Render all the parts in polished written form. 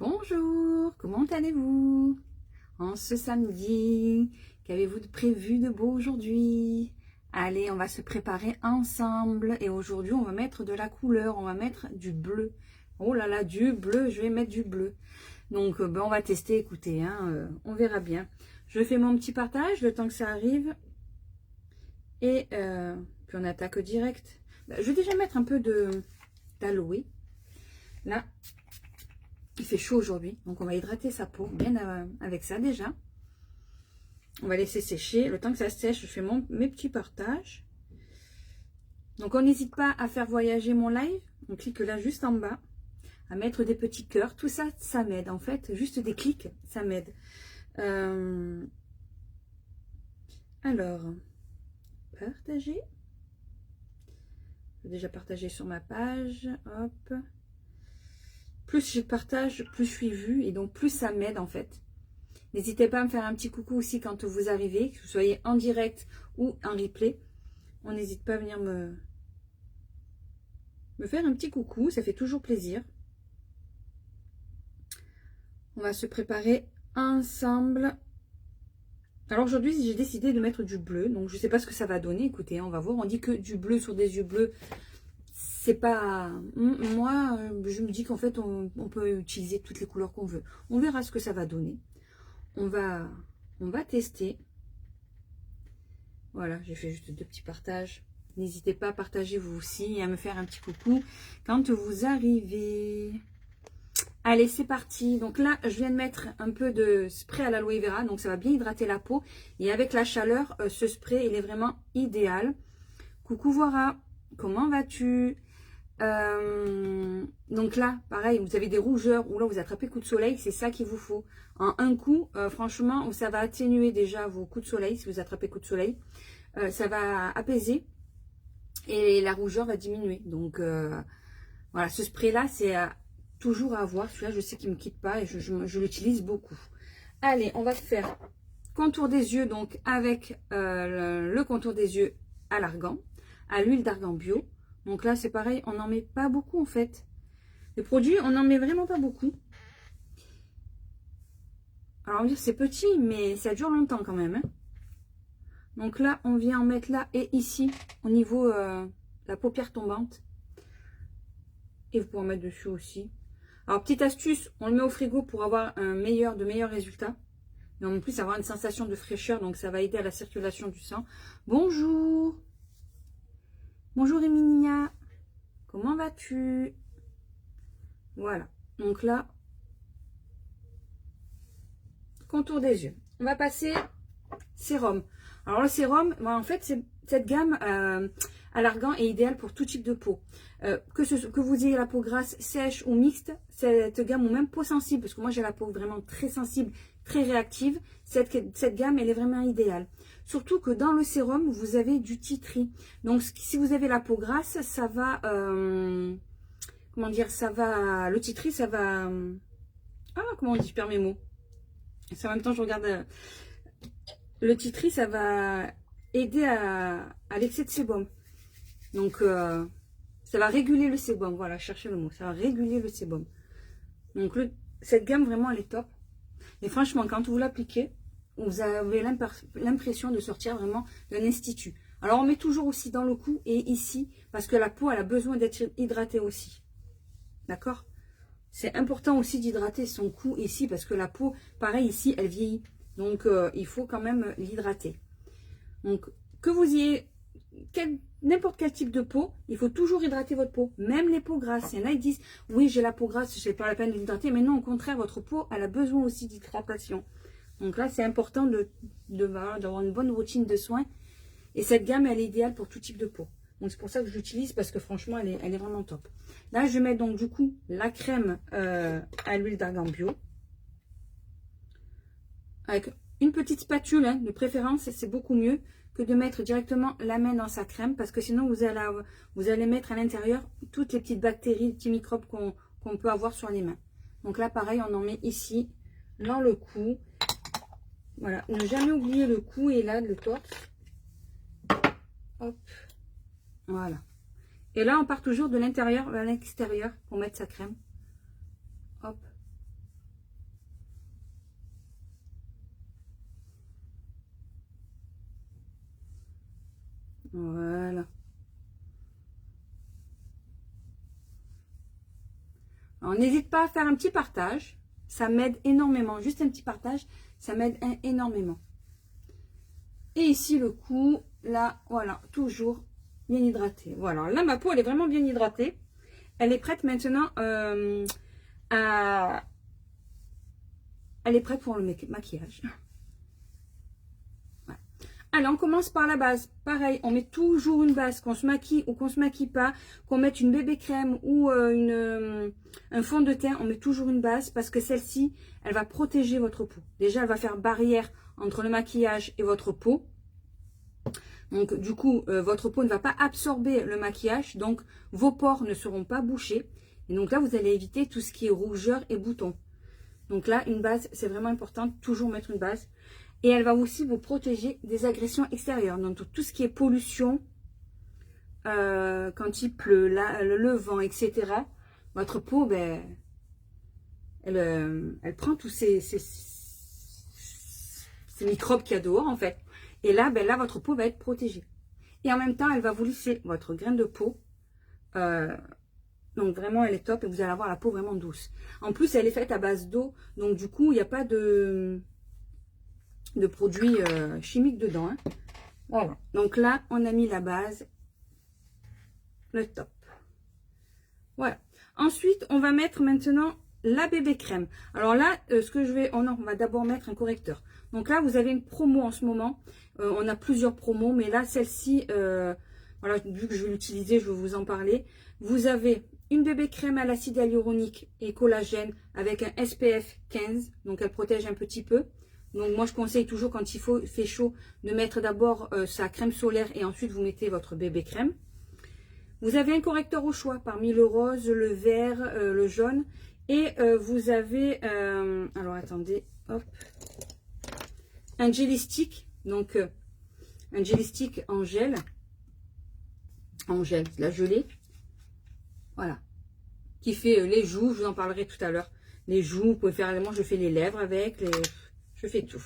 Bonjour, comment allez-vous? En ce samedi, qu'avez-vous de prévu de beau aujourd'hui? Allez, on va se préparer ensemble et aujourd'hui on va mettre de la couleur, on va mettre du bleu. Oh là là, du bleu, je vais mettre du bleu. Donc ben, on va tester, écoutez, hein, on verra bien. Je fais mon petit partage le temps que ça arrive et puis on attaque direct. Ben, je vais déjà mettre un peu d'aloe. Là, il fait chaud aujourd'hui, donc on va hydrater sa peau bien avec ça déjà. On va laisser sécher. Le temps que ça sèche, je fais mes petits partages. Donc on n'hésite pas à faire voyager mon live. On clique là juste en bas, à mettre des petits cœurs. Tout ça, ça m'aide en fait. Juste des clics, ça m'aide. Alors, partager. J'ai déjà partagé sur ma page. Hop. Plus je partage, plus je suis vue et donc plus ça m'aide en fait. N'hésitez pas à me faire un petit coucou aussi quand vous arrivez, que vous soyez en direct ou en replay. On n'hésite pas à venir me faire un petit coucou, ça fait toujours plaisir. On va se préparer ensemble. Alors aujourd'hui, j'ai décidé de mettre du bleu, donc je ne sais pas ce que ça va donner. Écoutez, on va voir. On dit que du bleu sur des yeux bleus, c'est pas... Moi, je me dis qu'en fait, on peut utiliser toutes les couleurs qu'on veut. On verra ce que ça va donner. On va tester. Voilà, j'ai fait juste 2 petits partages. N'hésitez pas à partager vous aussi et à me faire un petit coucou quand vous arrivez. Allez, c'est parti. Donc là, je viens de mettre un peu de spray à l'aloe vera. Donc ça va bien hydrater la peau. Et avec la chaleur, ce spray, il est vraiment idéal. Coucou Voira, comment vas-tu? Donc là, pareil, vous avez des rougeurs ou là vous attrapez coup de soleil, c'est ça qu'il vous faut. En un coup, franchement, ça va atténuer déjà vos coups de soleil si vous attrapez coup de soleil. Ça va apaiser et la rougeur va diminuer. Donc voilà, ce spray-là, c'est toujours à avoir. Celui-là, je sais qu'il ne me quitte pas et je l'utilise beaucoup. Allez, on va faire contour des yeux, donc avec le contour des yeux à l'argan, à l'huile d'argan bio. Donc là, c'est pareil, on n'en met pas beaucoup en fait. Les produits, on n'en met vraiment pas beaucoup. Alors, on va dire c'est petit, mais ça dure longtemps quand même. Hein. Donc là, on vient en mettre là et ici, au niveau de la paupière tombante. Et vous pouvez en mettre dessus aussi. Alors, petite astuce, on le met au frigo pour avoir de meilleurs résultats. Et en plus, avoir une sensation de fraîcheur, donc ça va aider à la circulation du sang. Bonjour! Bonjour Emilia, comment vas-tu? Voilà, donc là, contour des yeux. On va passer sérum. Alors le sérum, en fait, cette gamme à l'argan est idéale pour tout type de peau. Que vous ayez la peau grasse, sèche ou mixte, cette gamme ou même peau sensible, parce que moi j'ai la peau vraiment très sensible, très réactive, cette gamme elle est vraiment idéale. Surtout que dans le sérum, vous avez du tea tree. Donc, si vous avez la peau grasse, ça va... comment dire? Ça va... Le tea tree, ça va... comment on dit? Je perds mes mots. En même temps, je regarde... le tea tree, ça va aider à l'excès de sébum. Donc, ça va réguler le sébum. Voilà, cherchez le mot. Ça va réguler le sébum. Donc, cette gamme, vraiment, elle est top. Et franchement, quand vous l'appliquez, vous avez l'impression de sortir vraiment d'un institut. Alors, on met toujours aussi dans le cou et ici, parce que la peau, elle a besoin d'être hydratée aussi. D'accord? C'est important aussi d'hydrater son cou ici, parce que la peau, pareil, ici, elle vieillit. Donc, il faut quand même l'hydrater. Donc, que vous ayez n'importe quel type de peau, il faut toujours hydrater votre peau. Même les peaux grasses. Il y en a qui disent, oui, j'ai la peau grasse, je n'ai pas la peine de l'hydrater. Mais non, au contraire, votre peau, elle a besoin aussi d'hydratation. Donc là, c'est important d'avoir une bonne routine de soins. Et cette gamme, elle est idéale pour tout type de peau. Donc c'est pour ça que je l'utilise, parce que franchement, elle est vraiment top. Là, je mets donc du coup la crème à l'huile d'argan bio. Avec une petite spatule, hein, de préférence, c'est beaucoup mieux que de mettre directement la main dans sa crème. Parce que sinon, vous allez mettre à l'intérieur toutes les petites bactéries, les petits microbes qu'on peut avoir sur les mains. Donc là, pareil, on en met ici, dans le cou. Voilà, ne jamais oublier le cou et là, le torse. Hop, voilà. Et là, on part toujours de l'intérieur vers l'extérieur pour mettre sa crème. Hop, Alors, n'hésite pas à faire un petit partage. Ça m'aide énormément. Juste un petit partage, ça m'aide énormément. Et ici, le cou, là, voilà, toujours bien hydraté. Voilà, là, ma peau, elle est vraiment bien hydratée. Elle est prête maintenant Elle est prête pour le maquillage. Ouais. Alors, on commence par la base. Pareil, on met toujours une base, qu'on se maquille ou qu'on se maquille pas, qu'on mette une bébé crème ou un fond de teint, on met toujours une base parce que celle-ci, elle va protéger votre peau. Déjà, elle va faire barrière entre le maquillage et votre peau. Donc, du coup, votre peau ne va pas absorber le maquillage, donc vos pores ne seront pas bouchés. Et donc là, vous allez éviter tout ce qui est rougeur et boutons. Donc là, une base, c'est vraiment important, toujours mettre une base. Et elle va aussi vous protéger des agressions extérieures. Donc tout ce qui est pollution, quand il pleut, le vent, etc. Votre peau, ben, elle prend tous ces microbes qu'il y a dehors, en fait. Et là, ben là, votre peau va être protégée. Et en même temps, elle va vous lisser votre graine de peau. Donc vraiment, elle est top et vous allez avoir la peau vraiment douce. En plus, elle est faite à base d'eau. Donc du coup, il n'y a pas de produits chimiques dedans. Hein. Voilà. Donc là, on a mis la base. Le top. Voilà. Ensuite, on va mettre maintenant la bébé crème. Alors là, ce que je vais... Oh non, on va d'abord mettre un correcteur. Donc là, vous avez une promo en ce moment. On a plusieurs promos, mais là, celle-ci... voilà, vu que je vais l'utiliser, je vais vous en parler. Vous avez une bébé crème à l'acide hyaluronique et collagène avec un SPF 15. Donc, elle protège un petit peu. Donc, moi, je conseille toujours quand il fait chaud de mettre d'abord sa crème solaire et ensuite vous mettez votre bébé crème. Vous avez un correcteur au choix parmi le rose, le vert, le jaune. Et vous avez, alors attendez, hop, un jelly stick. Donc, un jelly stick en gel, la gelée. Voilà. Qui fait les joues, je vous en parlerai tout à l'heure. Les joues, vous pouvez faire, moi je fais les lèvres avec, je fais tout.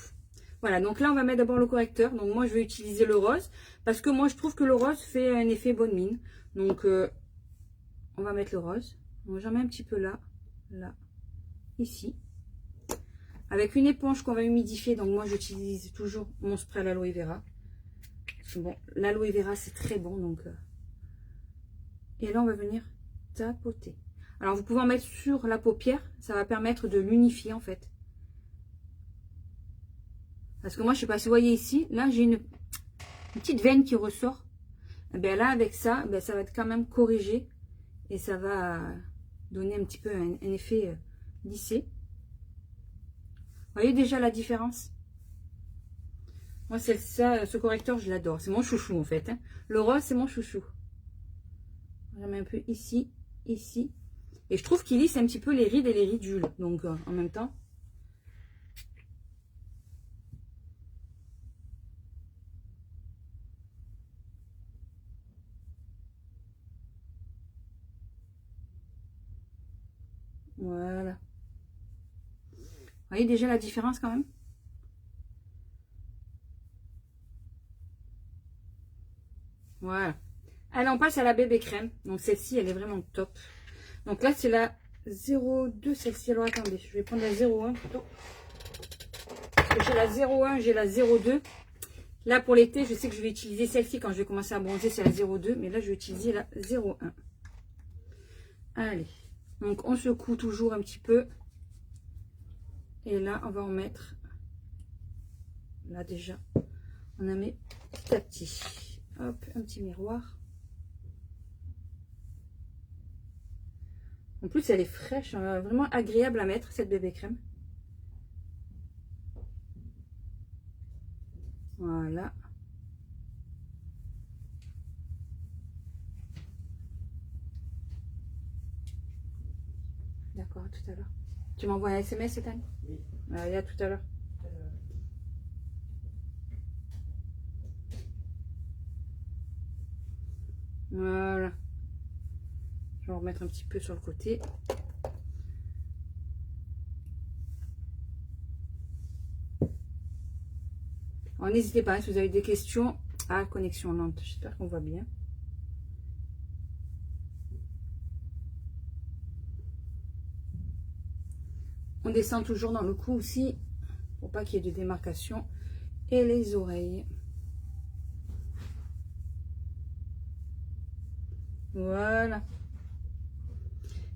Voilà, donc là on va mettre d'abord le correcteur. Donc moi je vais utiliser le rose, parce que moi je trouve que le rose fait un effet bonne mine. Donc on va mettre le rose. Donc j'en mets un petit peu là, ici. Avec une éponge qu'on va humidifier, donc moi j'utilise toujours mon spray à l'aloe vera. Parce que bon, l'aloe vera c'est très bon, donc... Et là on va venir tapoter. Alors vous pouvez en mettre sur la paupière, ça va permettre de l'unifier en fait. Parce que moi je sais pas si vous voyez ici, là j'ai une petite veine qui ressort. Et bien là avec ça, ben, ça va être quand même corrigé et ça va donner un petit peu un effet lissé. Vous voyez déjà la différence? Moi c'est ça, ce correcteur je l'adore, c'est mon chouchou en fait. Hein. Le rose c'est mon chouchou. Je mets un peu ici, ici. Et je trouve qu'il lisse un petit peu les rides et les ridules. Donc, en même temps. Voilà. Vous voyez déjà la différence quand même? Voilà. Allez, on passe à la bébé crème. Donc, celle-ci, elle est vraiment top. Donc là, c'est la 02, celle-ci. Alors, attendez, je vais prendre la 01 plutôt. Parce que j'ai la 01, j'ai la 02. Là, pour l'été, je sais que je vais utiliser celle-ci quand je vais commencer à bronzer, c'est la 02. Mais là, je vais utiliser la 01. Allez. Donc, on secoue toujours un petit peu. Et là, on va en mettre. Là, déjà, on en met petit à petit. Hop, un petit miroir. En plus, elle est fraîche, vraiment agréable à mettre, cette bébé crème. Voilà. D'accord, à tout à l'heure. Tu m'envoies un SMS, Ethan? Oui. Allez, à tout à l'heure. Voilà. Je vais en remettre un petit peu sur le côté. N'hésitez pas si vous avez des questions. Ah, connexion lente. J'espère qu'on voit bien. On descend toujours dans le cou aussi, pour pas qu'il y ait de démarcation. Et les oreilles. Voilà.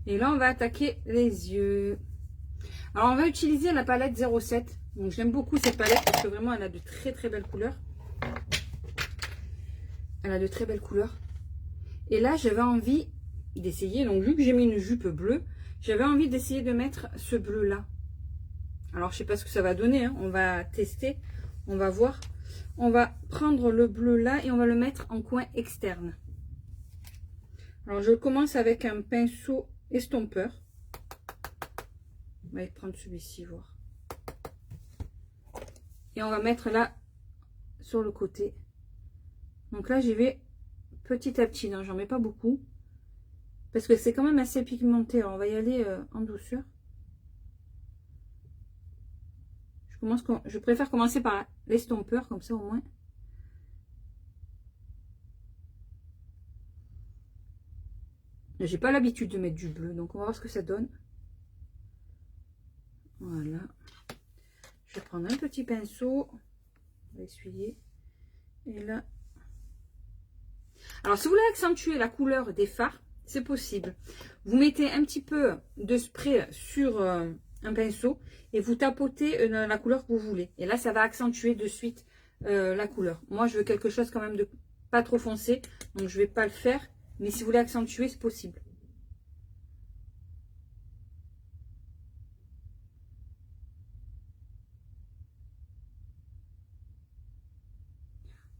Et là, on va attaquer les yeux. Alors, on va utiliser la palette 07. Donc, j'aime beaucoup cette palette parce que vraiment, elle a de très très belles couleurs. Elle a de très belles couleurs. Et là, j'avais envie d'essayer. Donc, vu que j'ai mis une jupe bleue, j'avais envie d'essayer de mettre ce bleu-là. Alors, je sais pas ce que ça va donner. Hein. On va tester. On va voir. On va prendre le bleu là et on va le mettre en coin externe. Alors, je commence avec un pinceau estompeur. On va prendre celui-ci, voir. Et on va mettre là, sur le côté. Donc là, j'y vais petit à petit. Non, j'en mets pas beaucoup. Parce que c'est quand même assez pigmenté. Alors, on va y aller en douceur. Je préfère commencer par l'estompeur, comme ça au moins. J'ai pas l'habitude de mettre du bleu, donc on va voir ce que ça donne. Voilà. Je vais prendre un petit pinceau. On va essuyer. Et là. Alors, si vous voulez accentuer la couleur des fards, c'est possible. Vous mettez un petit peu de spray sur un pinceau et vous tapotez la couleur que vous voulez. Et là, ça va accentuer de suite la couleur. Moi, je veux quelque chose quand même de pas trop foncé, donc je vais pas le faire. Mais si vous voulez accentuer, c'est possible.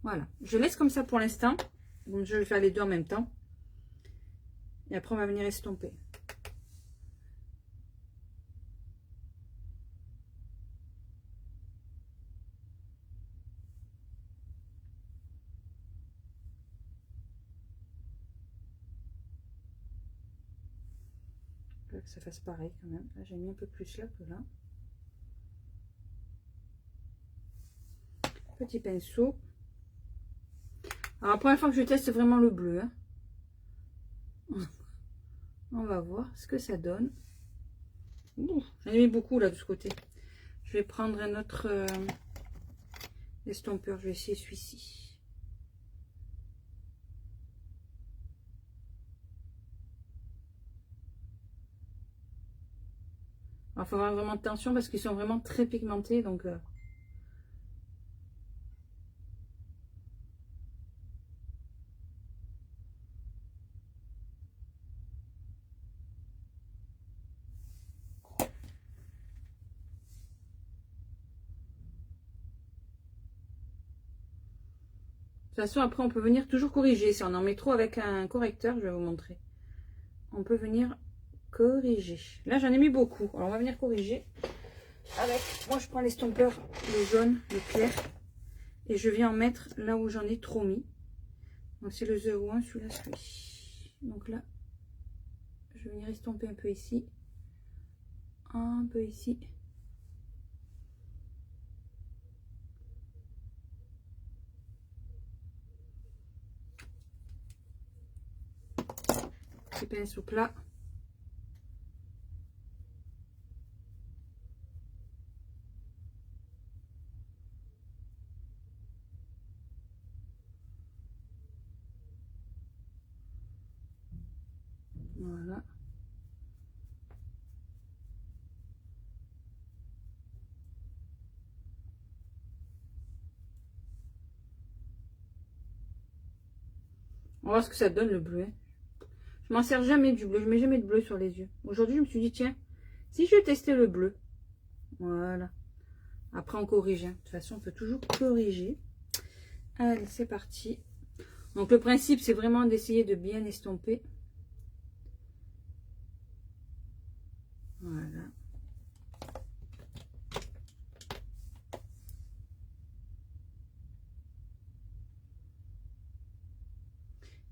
Voilà, je laisse comme ça pour l'instant. Donc je vais faire les deux en même temps. Et après on va venir estomper. Que ça fasse pareil quand même. Là j'ai mis un peu plus là que là. Petit pinceau. Alors la première fois que je teste vraiment le bleu. Hein. On va voir ce que ça donne. J'en ai mis beaucoup là de ce côté. Je vais prendre un autre estompeur. Je vais essayer celui-ci. Il faut avoir vraiment attention parce qu'ils sont vraiment très pigmentés. Donc, de toute façon, après, on peut venir toujours corriger. Si on en met trop avec un correcteur, je vais vous montrer. On peut venir corriger. Là, j'en ai mis beaucoup. Alors, on va venir corriger. Avec, moi, je prends l'estompeur, le jaune, le clair. Et je viens en mettre là où j'en ai trop mis. Donc, c'est le 01, celui-là, celui. Donc là, je vais venir estomper un peu ici. Un peu ici. Petit pinceau plat. Voilà. On va voir ce que ça donne le bleu. Hein. Je m'en sers jamais du bleu. Je mets jamais de bleu sur les yeux. Aujourd'hui, je me suis dit, tiens, si je testais le bleu. Voilà. Après, on corrige. Hein. De toute façon, on peut toujours corriger. Allez, c'est parti. Donc, le principe, c'est vraiment d'essayer de bien estomper. Voilà.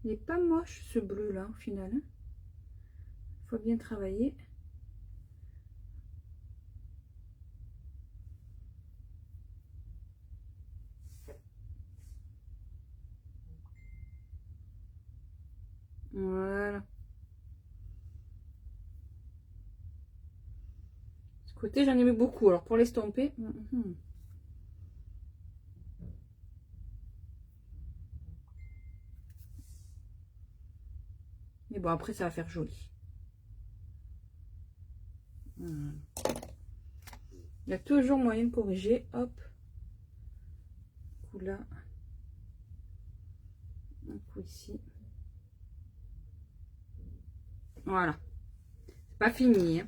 Il n'est pas moche, ce bleu-là, au final. Il faut bien travailler. Voilà. Côté, j'en ai mis beaucoup. Alors, pour l'estomper... Mais bon, après, ça va faire joli. Il y a toujours moyen de corriger. Hop. Un coup là. Un coup ici. Voilà. C'est pas fini. Hein.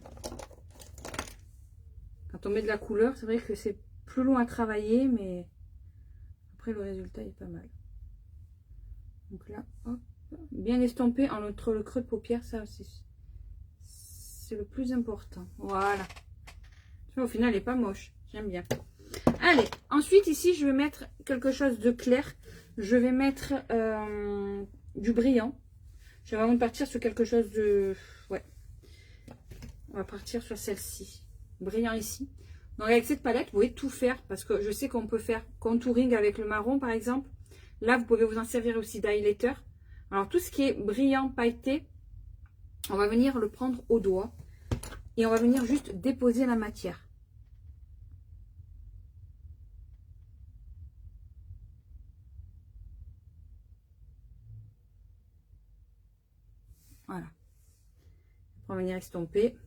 Quand on met de la couleur, c'est vrai que c'est plus long à travailler, mais après, le résultat est pas mal. Donc là, hop. Bien estompé entre le creux de paupière, ça aussi. C'est le plus important. Voilà. Au final, elle n'est pas moche. J'aime bien. Allez, ensuite, ici, je vais mettre quelque chose de clair. Je vais mettre du brillant. Je vais vraiment partir sur quelque chose de... Ouais. On va partir sur celle-ci. Brillant ici. Donc, avec cette palette, vous pouvez tout faire. Parce que je sais qu'on peut faire contouring avec le marron, par exemple. Là, vous pouvez vous en servir aussi d'highlighter. Alors, tout ce qui est brillant, pailleté, on va venir le prendre au doigt. Et on va venir juste déposer la matière. Voilà. On va venir estomper.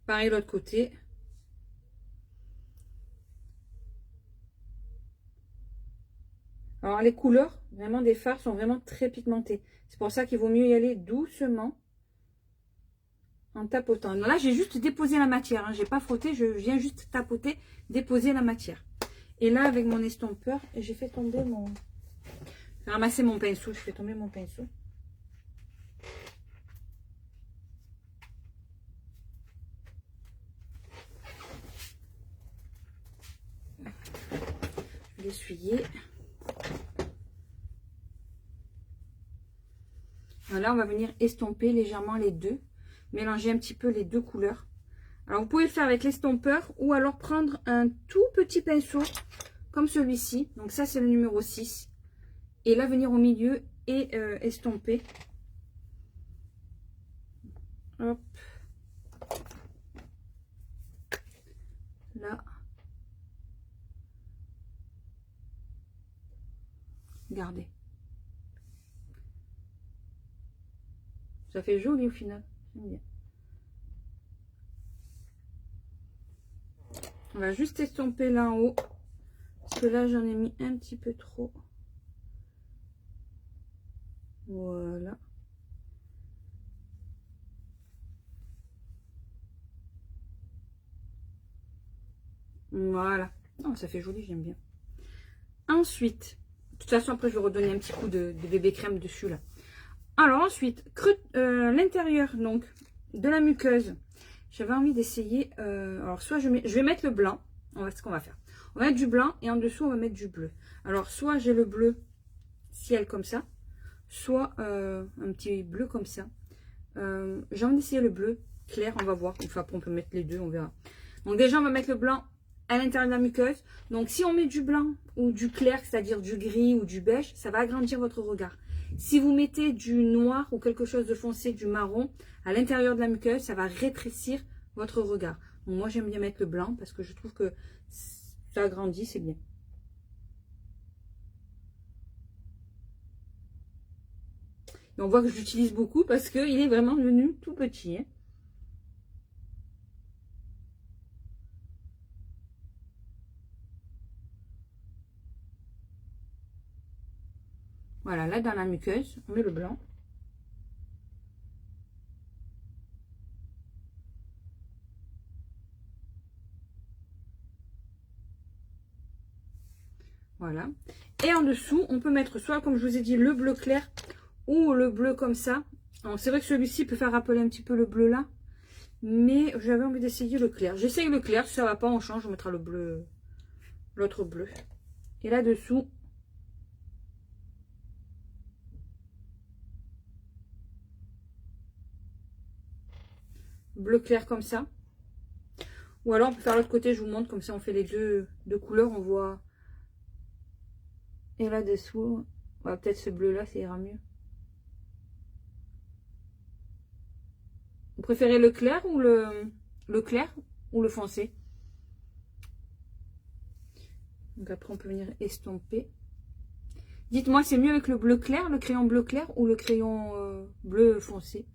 Pareil l'autre côté. Alors les couleurs, vraiment des fards sont vraiment très pigmentées. C'est pour ça qu'il vaut mieux y aller doucement. En tapotant. Là, j'ai juste déposé la matière. Hein. J'ai pas frotté, je viens juste tapoter, déposer la matière. Et là, avec mon estompeur, j'ai fait tomber mon... J'ai ramassé mon pinceau, je fais tomber mon pinceau. Je vais l'essuyer. Là, on va venir estomper légèrement les deux. Mélanger un petit peu les deux couleurs. Alors, vous pouvez le faire avec l'estompeur ou alors prendre un tout petit pinceau comme celui-ci. Donc, ça, c'est le numéro 6. Et là, venir au milieu et estomper. Hop. Là. Regardez. Ça fait joli au final. J'aime bien. On va juste estomper là en haut. Parce que là, j'en ai mis un petit peu trop. Voilà. Voilà. Oh, ça fait joli, j'aime bien. Ensuite, de toute façon, après, je vais redonner un petit coup de bébé crème dessus, là. Alors, ensuite, l'intérieur, donc, de la muqueuse. J'avais envie d'essayer... alors, soit je vais mettre le blanc. Ce qu'on va faire. On va mettre du blanc et en dessous, on va mettre du bleu. Alors, soit j'ai le bleu ciel comme ça, soit un petit bleu comme ça. J'ai envie d'essayer le bleu clair, on va voir. Une fois qu'on peut mettre les deux, on verra. Donc, déjà, on va mettre le blanc à l'intérieur de la muqueuse. Donc, si on met du blanc ou du clair, c'est-à-dire du gris ou du beige, ça va agrandir votre regard. Si vous mettez du noir ou quelque chose de foncé, du marron, à l'intérieur de la muqueuse, ça va rétrécir votre regard. Donc, moi, j'aime bien mettre le blanc parce que je trouve que ça agrandit, c'est bien. Et on voit que j'utilise beaucoup parce qu'il est vraiment devenu tout petit. Hein. Voilà, là dans la muqueuse, on met le blanc. Voilà. Et en dessous, on peut mettre soit, comme je vous ai dit, le bleu clair ou le bleu comme ça. C'est vrai que celui-ci peut faire rappeler un petit peu le bleu là. Mais j'avais envie d'essayer le clair. J'essaye le clair. Si ça va pas, on change. On mettra le bleu, l'autre bleu. Et là-dessous, bleu clair comme ça. Ou alors on peut faire l'autre côté, je vous montre, comme ça on fait les deux couleurs, on voit. Et là-dessous, peut-être ce bleu là, ça ira mieux. Vous préférez le clair ou le clair ou le foncé. Donc après, on peut venir estomper. Dites-moi, c'est mieux avec le bleu clair, le crayon bleu clair ou le crayon bleu foncé?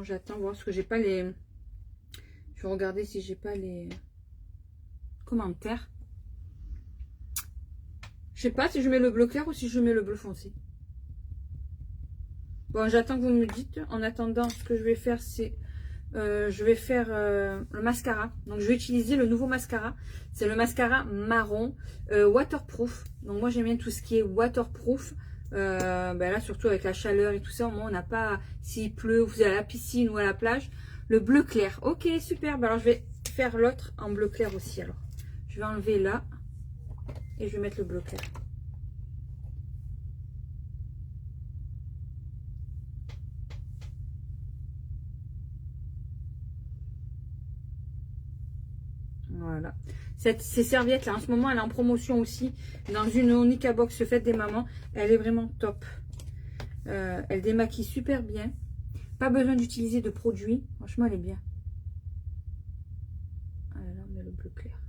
J'attends voir parce que j'ai pas les... Je vais regarder si j'ai pas les commentaires. Je sais pas si je mets le bleu clair ou si je mets le bleu foncé. Bon, j'attends que vous me dites. En attendant, ce que je vais faire, c'est... je vais faire le mascara. Donc, je vais utiliser le nouveau mascara. C'est le mascara marron waterproof. Donc, moi, j'aime bien tout ce qui est waterproof. Ben là, surtout avec la chaleur et tout ça, au moins, on n'a pas... S'il pleut, vous allez à la piscine ou à la plage. Le bleu clair. Ok, super. Ben alors, je vais faire l'autre en bleu clair aussi. Alors, je vais enlever là. Et je vais mettre le bleu clair. Voilà. Ces serviettes là, en ce moment, elle est en promotion aussi. Dans une Onica Box Fête des Mamans. Elle est vraiment top. Elle démaquille super bien. Pas besoin d'utiliser de produits. Franchement, elle est bien. Ah là, on met le bleu clair.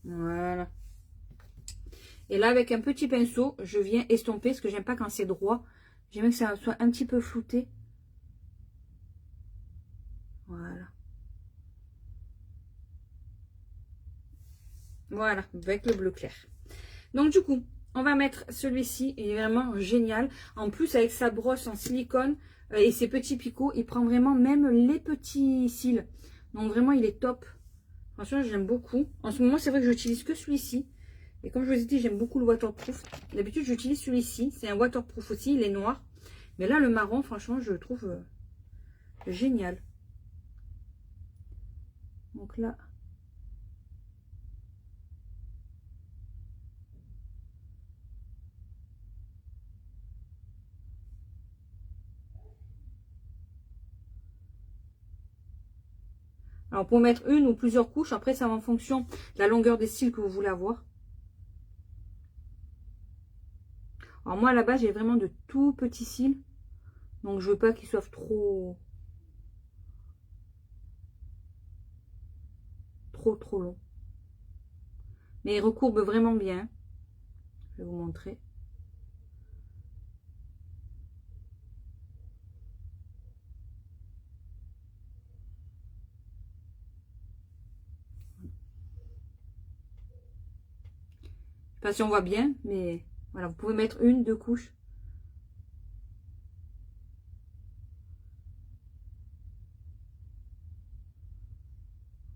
Voilà. Et là, avec un petit pinceau, je viens estomper parce que j'aime pas quand c'est droit. J'aime que ça soit un petit peu flouté. Voilà. Voilà, avec le bleu clair. Donc du coup, on va mettre celui-ci, il est vraiment génial. En plus, avec sa brosse en silicone et ses petits picots, il prend vraiment même les petits cils. Donc vraiment, il est top. Franchement, j'aime beaucoup. En ce moment, c'est vrai que j'utilise que celui-ci. Et comme je vous ai dit, j'aime beaucoup le waterproof. D'habitude, j'utilise celui-ci. C'est un waterproof aussi, il est noir. Mais là, le marron, franchement, je le trouve génial. Donc là... Alors, pour mettre une ou plusieurs couches, après, ça va en fonction de la longueur des cils que vous voulez avoir. Alors, moi, à la base, j'ai vraiment de tout petits cils. Donc, je veux pas qu'ils soient trop longs. Mais ils recourbent vraiment bien. Je vais vous montrer. Je sais pas si on voit bien, mais voilà, vous pouvez mettre une, deux couches.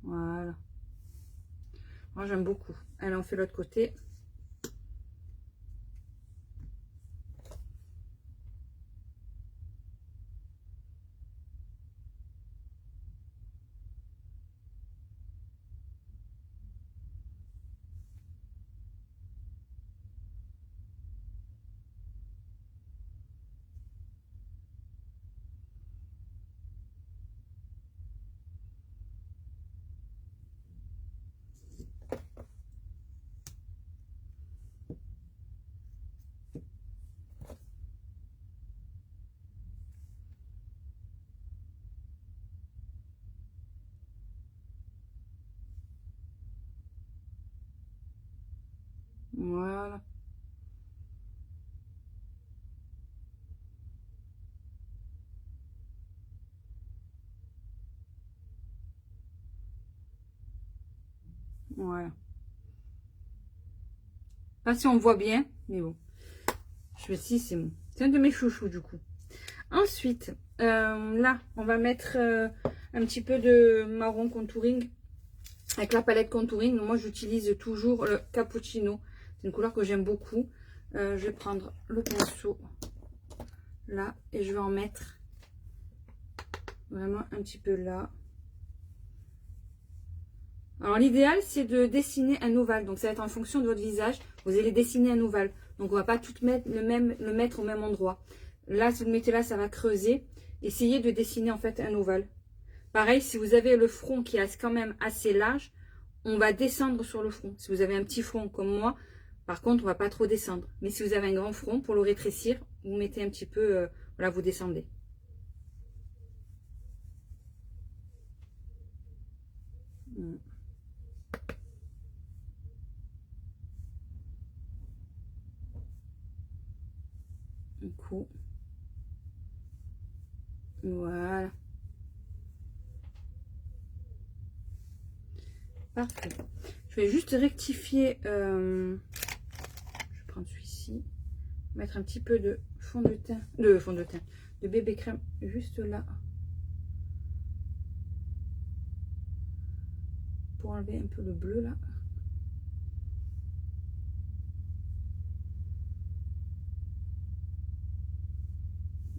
Voilà. Moi, j'aime beaucoup. Allez, on fait l'autre côté. Voilà. Voilà. Pas si on voit bien, mais bon. Je me suis dit, c'est bon. C'est un de mes chouchous, du coup. Ensuite, là, on va mettre un petit peu de marron contouring avec la palette contouring. Moi, j'utilise toujours le cappuccino. C'est une couleur que j'aime beaucoup. Je vais prendre le pinceau là et je vais en mettre vraiment un petit peu là. Alors l'idéal, c'est de dessiner un ovale. Donc ça va être en fonction de votre visage. Vous allez dessiner un ovale. Donc on va pas tout mettre le mettre au même endroit. Là, si vous le mettez là, ça va creuser. Essayez de dessiner en fait un ovale. Pareil, si vous avez le front qui est quand même assez large, on va descendre sur le front. Si vous avez un petit front comme moi, par contre, on va pas trop descendre. Mais si vous avez un grand front, pour le rétrécir, vous mettez un petit peu, voilà, vous descendez. Un coup. Voilà. Parfait. Je vais juste rectifier. Je vais prendre celui-ci. Mettre un petit peu de fond de teint. De bébé crème juste là. Pour enlever un peu le bleu là.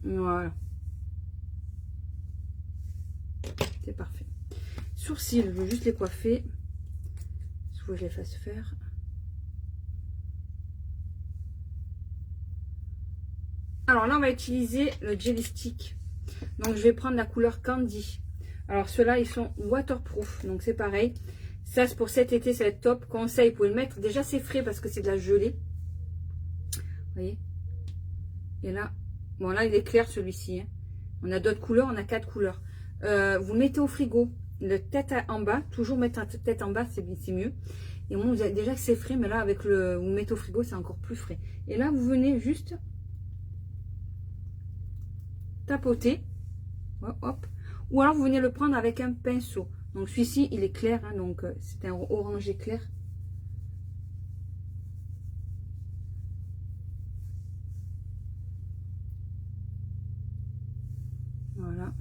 Voilà. C'est parfait. Sourcils, je veux juste les coiffer. Il faut que je les fasse faire. Alors là, on va utiliser le Jelly Stick. Donc, je vais prendre la couleur Candy. Alors, ceux-là, ils sont waterproof. Donc, c'est pareil. Ça, c'est pour cet été, ça va être top. Conseil, vous pouvez le mettre. Déjà, c'est frais parce que c'est de la gelée. Vous voyez? Et là, bon, là, il est clair celui-ci. Hein. On a d'autres couleurs, on a 4 couleurs. Vous le mettez au frigo. Le tête en bas. Toujours mettre la tête en bas, c'est mieux. Et bon, vous avez déjà que c'est frais, mais là, avec le, vous le mettez au frigo, c'est encore plus frais. Et là, vous venez juste tapoter. Hop. Ou alors, vous venez le prendre avec un pinceau. Donc, celui-ci, il est clair. Hein, donc, c'est un orangé clair. Voilà.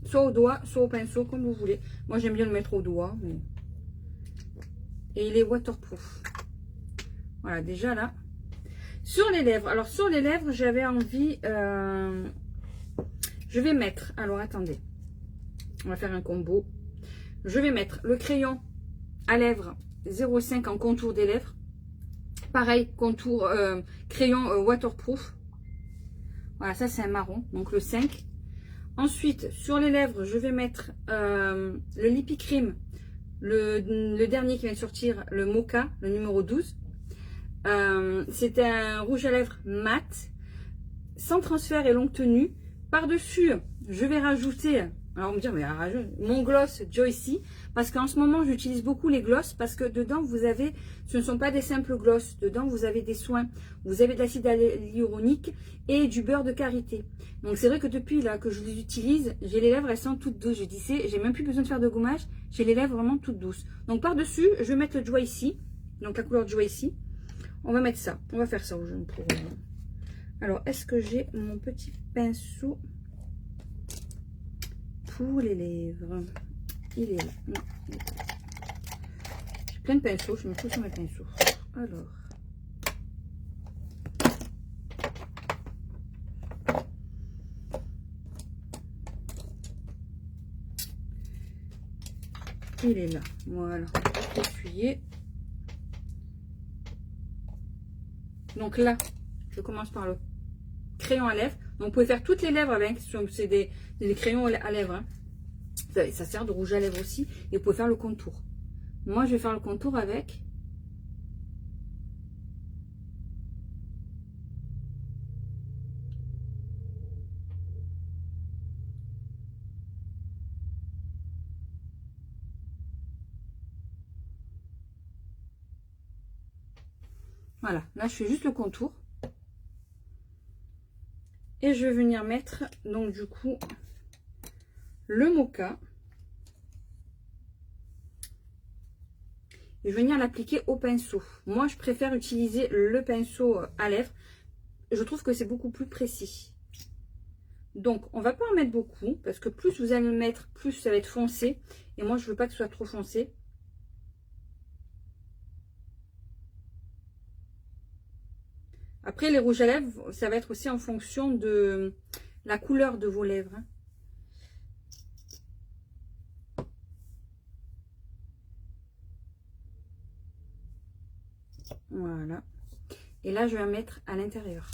Soit au doigt, soit au pinceau, comme vous voulez. Moi, j'aime bien le mettre au doigt. Mais... Et il est waterproof. Voilà, déjà là. Sur les lèvres. Alors, sur les lèvres, j'avais envie... je vais mettre... Alors, attendez. On va faire un combo. Je vais mettre le crayon à lèvres 0,5 en contour des lèvres. Pareil, contour crayon waterproof. Voilà, ça, c'est un marron. Donc, le 5. Ensuite, sur les lèvres, je vais mettre le Lippy Cream, le dernier qui vient de sortir, le Mocha, le numéro 12. C'est un rouge à lèvres mat, sans transfert et longue tenue. Par-dessus, je vais rajouter, alors on me dit, mais mon gloss Joycey, parce qu'en ce moment, j'utilise beaucoup les gloss, parce que dedans, vous avez, ce ne sont pas des simples gloss, dedans, vous avez des soins, vous avez de l'acide hyaluronique et du beurre de karité. Donc, c'est vrai que depuis là que je les utilise, j'ai les lèvres, elles sont toutes douces. Je disais, j'ai même plus besoin de faire de gommage, j'ai les lèvres vraiment toutes douces. Donc, par-dessus, je vais mettre le Joycey, donc la couleur Joycey. On va mettre ça, on va faire ça au jaune pour... Alors, est-ce que j'ai mon petit pinceau pour les lèvres? Il est là. Non, il est pas là. J'ai plein de pinceaux, je me fous sur mes pinceaux. Alors. Il est là. Voilà. Je vais essuyer. Donc là, je commence par le crayon à lèvres. Donc, vous pouvez faire toutes les lèvres avec. C'est des crayons à lèvres. Hein. Ça sert de rouge à lèvres aussi. Et vous pouvez faire le contour. Moi, je vais faire le contour avec. Voilà. Là, je fais juste le contour. Et je vais venir mettre, donc du coup, le Mocha. Et je vais venir l'appliquer au pinceau. Moi, je préfère utiliser le pinceau à lèvres. Je trouve que c'est beaucoup plus précis. Donc, on va pas en mettre beaucoup, parce que plus vous allez le mettre, plus ça va être foncé. Et moi, je veux pas que ce soit trop foncé. Après, les rouges à lèvres, ça va être aussi en fonction de la couleur de vos lèvres. Hein. Voilà. Et là, je vais en mettre à l'intérieur.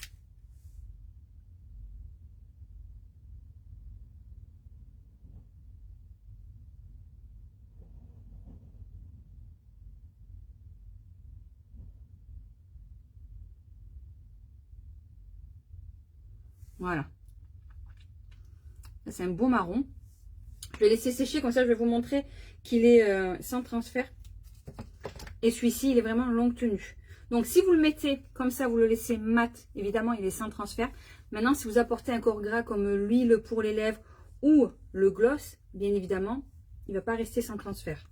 Voilà. C'est un beau marron. Je vais laisser sécher, comme ça je vais vous montrer qu'il est sans transfert. Et celui-ci, il est vraiment longue tenue. Donc si vous le mettez comme ça, vous le laissez mat, évidemment il est sans transfert. Maintenant, si vous apportez un corps gras comme l'huile pour les lèvres ou le gloss, bien évidemment, il ne va pas rester sans transfert.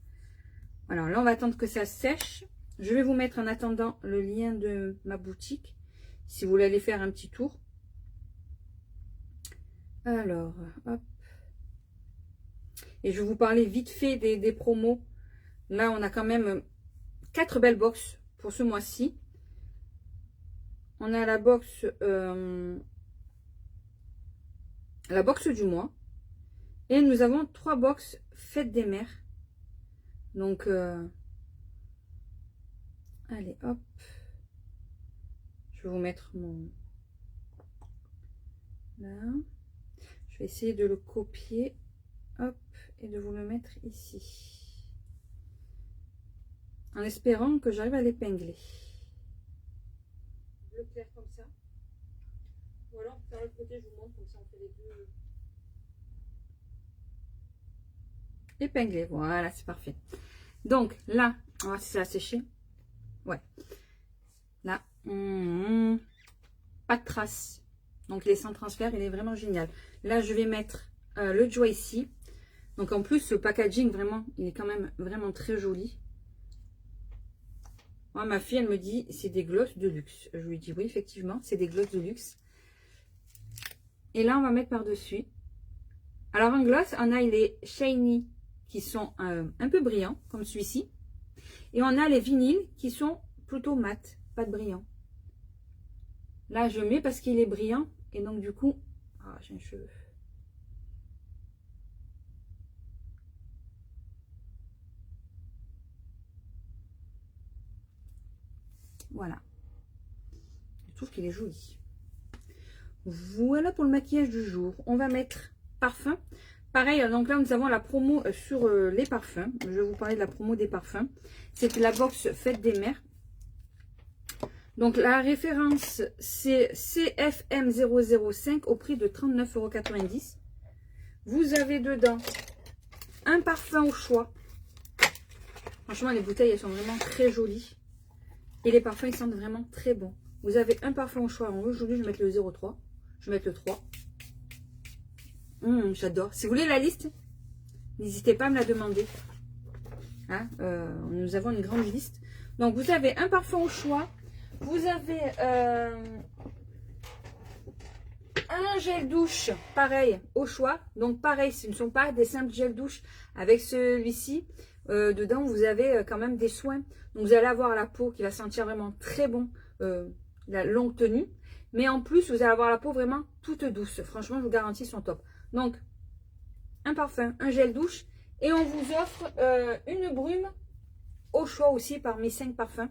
Alors là, on va attendre que ça sèche. Je vais vous mettre en attendant le lien de ma boutique, si vous voulez aller faire un petit tour. Alors, hop. Et je vais vous parler vite fait des promos. Là, on a quand même 4 belles box pour ce mois-ci. On a la box du mois. Et nous avons 3 box fête des mères. Donc, allez, hop. Je vais vous mettre mon... Là. Je vais essayer de le copier. Hop. Et de vous le mettre ici. En espérant que j'arrive à l'épingler. Le clair comme ça. Ou alors, faire l'autre côté, je vous montre, comme ça on fait les deux. Épinglé, voilà, c'est parfait. Donc là, on va voir si ça a séché. Ouais. Là, pas de traces. Donc les sans transfert, il est vraiment génial. Là, je vais mettre le Joy ici. Donc en plus, ce packaging, vraiment, il est quand même vraiment très joli. Moi, ma fille, elle me dit, c'est des glosses de luxe. Je lui dis, oui, effectivement, c'est des glosses de luxe. Et là, on va mettre par-dessus. Alors, en gloss, on a les shiny qui sont un peu brillants, comme celui-ci. Et on a les vinyles qui sont plutôt mat, pas de brillant. Là, je mets parce qu'il est brillant. Et donc, du coup, ah, j'ai un cheveu. Voilà. Je trouve qu'il est joli. Voilà pour le maquillage du jour. On va mettre parfum. Pareil, donc là, nous avons la promo sur les parfums. Je vais vous parler de la promo des parfums. C'est la box Fête des Mères. Donc, la référence, c'est CFM005 au prix de 39,90 €. Vous avez dedans un parfum au choix. Franchement, les bouteilles, elles sont vraiment très jolies. Et les parfums, ils sentent vraiment très bons. Vous avez un parfum au choix. Aujourd'hui, je vais mettre le 03. Je vais mettre le 3. J'adore. Si vous voulez la liste, n'hésitez pas à me la demander. Hein, nous avons une grande liste. Donc, vous avez un parfum au choix. Vous avez un gel douche, pareil, au choix. Donc, pareil, ce ne sont pas des simples gels douche. Avec celui-ci, dedans, vous avez quand même des soins. Donc, vous allez avoir la peau qui va sentir vraiment très bon, la longue tenue. Mais en plus, vous allez avoir la peau vraiment toute douce. Franchement, je vous garantis, ils sont top. Donc, un parfum, un gel douche. Et on vous offre une brume au choix aussi parmi 5 parfums,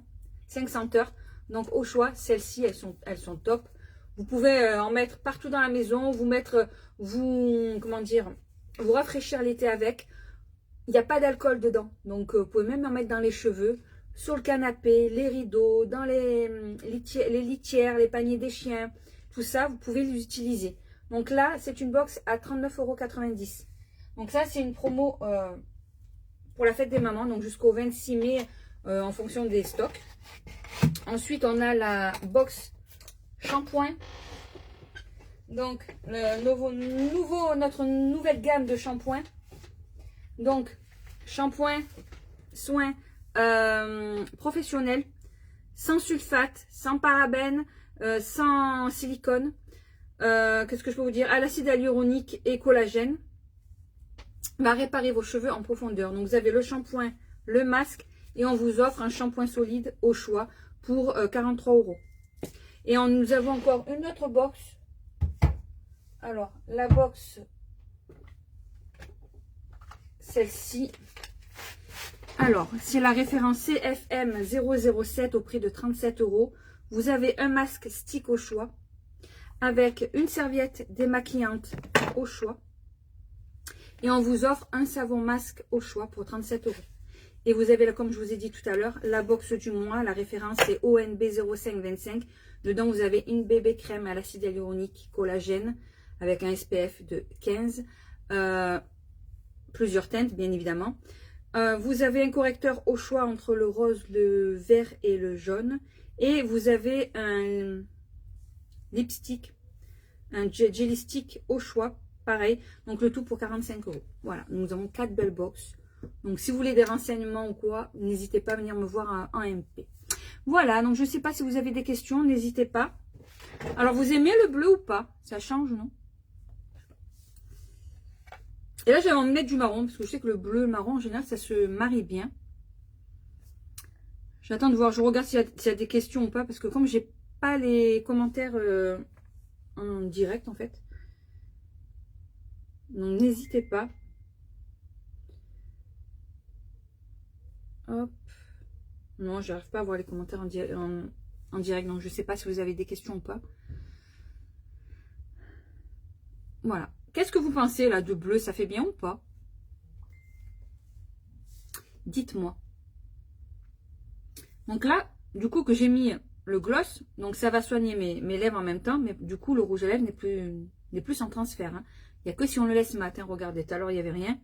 5 senteurs. Donc, au choix, celles-ci, elles sont top. Vous pouvez en mettre partout dans la maison, vous rafraîchir l'été avec. Il n'y a pas d'alcool dedans. Donc, vous pouvez même en mettre dans les cheveux, sur le canapé, les rideaux, dans les litières, les paniers des chiens. Tout ça, vous pouvez les utiliser. Donc là, c'est une box à 39,90 €. Donc ça, c'est une promo pour la fête des mamans, donc jusqu'au 26 mai en fonction des stocks. Ensuite, on a la box shampoing. Donc, notre nouvelle gamme de shampoing. Donc, shampoing, soins professionnels, sans sulfate, sans parabènes, sans silicone. Qu'est-ce que je peux vous dire? À l'acide hyaluronique et collagène. Va réparer vos cheveux en profondeur. Donc, vous avez le shampoing, le masque et on vous offre un shampoing solide au choix pour 43 €. Et nous avons encore une autre box. Alors, la box, celle-ci. Alors, c'est la référence CFM 007 au prix de 37 €. Vous avez un masque stick au choix avec une serviette démaquillante au choix. Et on vous offre un savon masque au choix pour 37 €. Et vous avez, là, comme je vous ai dit tout à l'heure, la box du mois. La référence c'est ONB 0525. Dedans, vous avez une bébé crème à l'acide hyaluronique collagène avec un SPF de 15. Plusieurs teintes, bien évidemment. Vous avez un correcteur au choix entre le rose, le vert et le jaune. Et vous avez un lipstick, un jelly stick au choix. Pareil, donc le tout pour 45 €. Voilà, nous avons 4 belles box. Donc si vous voulez des renseignements ou quoi, n'hésitez pas à venir me voir en MP. Voilà, donc je ne sais pas si vous avez des questions, n'hésitez pas. Alors vous aimez le bleu ou pas? Ça change, non? Et là j'avais envie de mettre du marron, parce que je sais que le bleu et le marron en général ça se marie bien. J'attends de voir, je regarde s'il y a des questions ou pas, parce que comme j'ai pas les commentaires en direct en fait. Donc n'hésitez pas. Hop. Non, j'arrive pas à voir les commentaires en direct, donc je sais pas si vous avez des questions ou pas. Voilà. Qu'est-ce que vous pensez là de bleu? Ça fait bien ou pas? Dites-moi. Donc là, du coup que j'ai mis le gloss, donc ça va soigner mes lèvres en même temps, mais du coup le rouge à lèvres n'est plus en transfert. Hein. Il n'y a que si on le laisse mat. Hein. Regardez, tout à l'heure il n'y avait rien.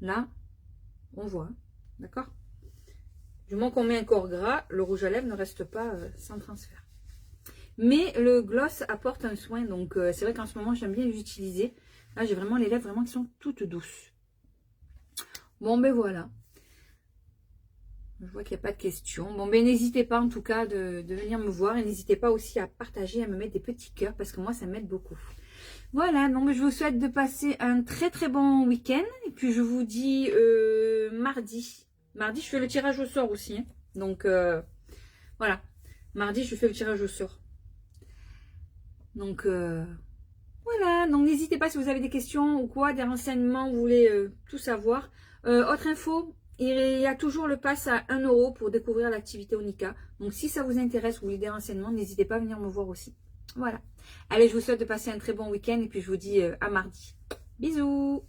Là, on voit. Hein. D'accord? Du moment qu'on met un corps gras, le rouge à lèvres ne reste pas sans transfert. Mais le gloss apporte un soin, donc c'est vrai qu'en ce moment j'aime bien les utiliser. Là j'ai vraiment les lèvres vraiment qui sont toutes douces. Bon ben voilà. Je vois qu'il n'y a pas de questions. Bon ben n'hésitez pas en tout cas de venir me voir. Et n'hésitez pas aussi à partager, à me mettre des petits cœurs. Parce que moi ça m'aide beaucoup. Voilà, donc je vous souhaite de passer un très très bon week-end. Et puis je vous dis mardi. Mardi je fais le tirage au sort aussi. Hein. Donc voilà. Mardi je fais le tirage au sort. Donc voilà, donc n'hésitez pas si vous avez des questions ou quoi, des renseignements, vous voulez tout savoir. Autre info, il y a toujours le pass à 1 € pour découvrir l'activité Onika. Donc si ça vous intéresse ou vous voulez des renseignements, n'hésitez pas à venir me voir aussi. Voilà. Allez, je vous souhaite de passer un très bon week-end et puis je vous dis à mardi. Bisous!